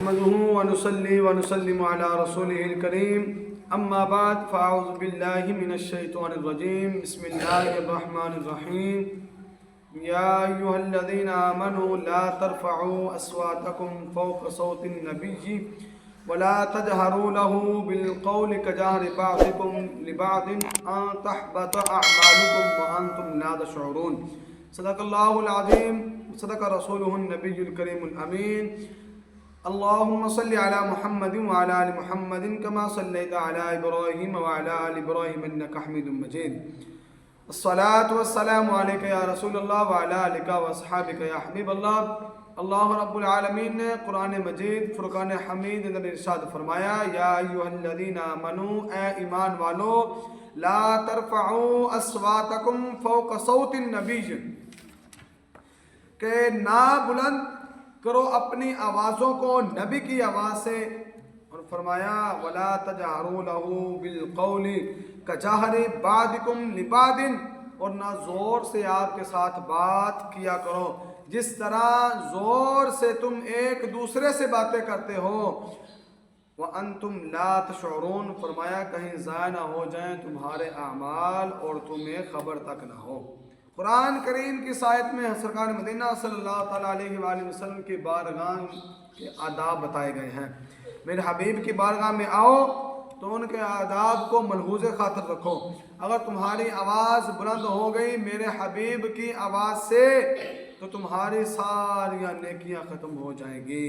نحمده ونصلي ونسلم على رسوله الكريم اما بعد فاعوذ بالله من الشيطان الرجيم بسم الله الرحمن الرحيم يا ايها الذين امنوا لا ترفعوا اصواتكم فوق صوت النبي ولا تجهروا له بالقول كجهر بعضكم لبعض ان تحبط اعمالكم وانتم لا تشعرون صدق الله العظيم صدق رسوله النبي الكريم الامين اللهم صل على محمد وعلى آل محمد كما صليت على إبراهيم وعلى آل إبراهيم إنك حميد مجيد الصلاة والسلام عليك يا رسول الله وعلى آلك وأصحابك يا حبيب الله اللہ رب العالمین نے قرآن مجید فرقان حمید اندر ارشاد فرمایا یا ایھا الذین آمنوا اے ایمان والو لا ترفعوا اصواتکم فوق صوت النبی کہ نہ بلند کرو اپنی آوازوں کو نبی کی آواز سے، اور فرمایا وَلَا تَجْهَرُوا لَهُ بِالْقَوْلِ كَجَهْرِ بَعْضِكُمْ لِبَعْضٍ، اور نہ زور سے آپ کے ساتھ بات کیا کرو جس طرح زور سے تم ایک دوسرے سے باتیں کرتے ہو، وَأَنْتُمْ لَا تَشْعُرُونَ، فرمایا کہیں ضائع نہ ہو جائیں تمہارے اعمال اور تمہیں خبر تک نہ ہو۔ قرآن کریم کی آیت میں سرکار مدینہ صلی اللہ تعالیٰ علیہ وآلہ وسلم کی بارگاہ کے آداب بتائے گئے ہیں۔ میرے حبیب کی بارگاہ میں آؤ تو ان کے آداب کو ملحوظ خاطر رکھو۔ اگر تمہاری آواز بلند ہو گئی میرے حبیب کی آواز سے تو تمہاری ساری نیکیاں ختم ہو جائیں گی۔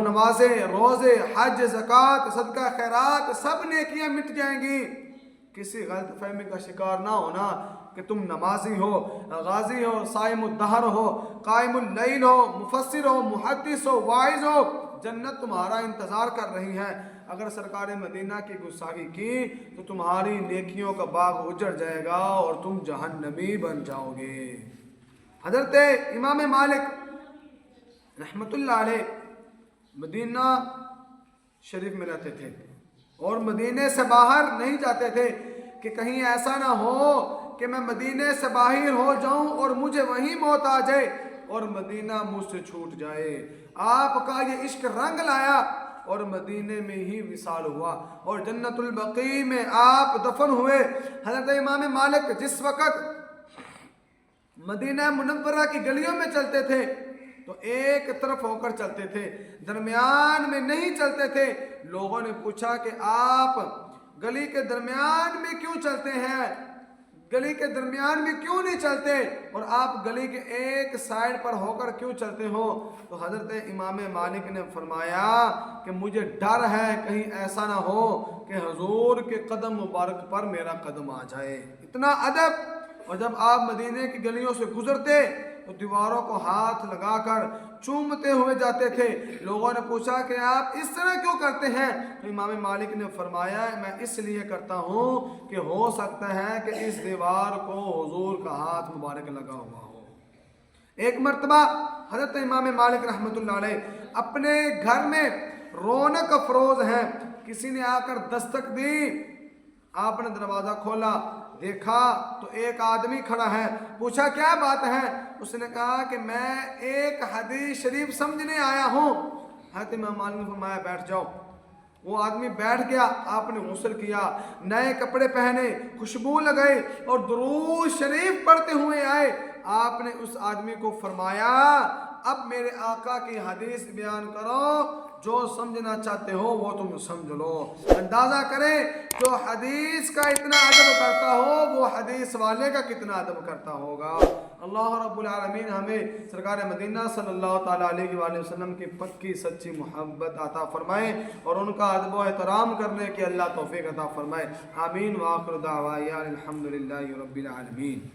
نمازیں، روزے، حج، زکوٰۃ، صدقہ خیرات سب نیکیاں مٹ جائیں گی۔ کسی غلط فہمی کا شکار نہ ہونا کہ تم نمازی ہو، غازی ہو، صائم الدہر ہو، قائم اللیل ہو، مفسر ہو، محدث ہو، واعظ ہو، جنت تمہارا انتظار کر رہی ہے۔ اگر سرکار مدینہ کی گستاخی کی تو تمہاری نیکیوں کا باغ اجڑ جائے گا اور تم جہنمی بن جاؤ گے۔ حضرت امام مالک رحمت اللہ علیہ مدینہ شریف میں رہتے تھے اور مدینے سے باہر نہیں جاتے تھے کہ کہیں ایسا نہ ہو کہ میں مدینے سے باہر ہو جاؤں اور مجھے وہیں موت آ جائے اور مدینہ مجھ سے چھوٹ جائے۔ آپ کا یہ عشق رنگ لایا اور مدینے میں ہی وصال ہوا اور جنت البقیع میں آپ دفن ہوئے۔ حضرت امام مالک جس وقت مدینہ منورہ کی گلیوں میں چلتے تھے تو ایک طرف ہو کر چلتے تھے، درمیان میں نہیں چلتے تھے۔ لوگوں نے پوچھا کہ آپ گلی کے درمیان میں کیوں چلتے ہیں، گلی کے درمیان میں کیوں نہیں چلتے، اور آپ گلی کے ایک سائیڈ پر ہو کر کیوں چلتے ہو؟ تو حضرت امام مالک نے فرمایا کہ مجھے ڈر ہے کہیں ایسا نہ ہو کہ حضور کے قدم مبارک پر میرا قدم آ جائے۔ اتنا ادب۔ اور جب آپ مدینے کی گلیوں سے گزرتے تو دیواروں کو ہاتھ لگا کر چومتے ہوئے جاتے تھے۔ لوگوں نے پوچھا کہ آپ اس طرح کیوں کرتے ہیں؟ تو امام مالک نے فرمایا میں اس لیے کرتا ہوں کہ ہو سکتا ہے کہ اس دیوار کو حضور کا ہاتھ مبارک لگا ہوا ہو۔ ایک مرتبہ حضرت امام مالک رحمت اللہ علیہ اپنے گھر میں رونق افروز ہیں، کسی نے آ کر دستک دی، آپ نے دروازہ کھولا، دیکھا تو ایک آدمی کھڑا ہے۔ پوچھا کیا بات ہے؟ اس نے کہا کہ میں ایک حدیث شریف سمجھنے آیا ہوں۔ حضرت امام مالک نے فرمایا بیٹھ جاؤ۔ وہ آدمی بیٹھ گیا، آپ نے غسل کیا، نئے کپڑے پہنے، خوشبو لگائی اور درود شریف پڑھتے ہوئے آئے۔ آپ نے اس آدمی کو فرمایا اب میرے آقا کی حدیث بیان کرو، جو سمجھنا چاہتے ہو وہ تم سمجھ لو۔ اندازہ کریں جو حدیث کا اتنا ادب کرتا ہو وہ حدیث والے کا کتنا ادب کرتا ہوگا۔ اللہ رب العالمین ہمیں سرکار مدینہ صلی اللہ تعالیٰ علیہ وآلہ وسلم کی پکی سچی محبت عطا فرمائے اور ان کا ادب و احترام کرنے کی اللہ توفیق عطا فرمائے۔ آمین۔ وآخر دعوانا الحمدللہ رب العالمین۔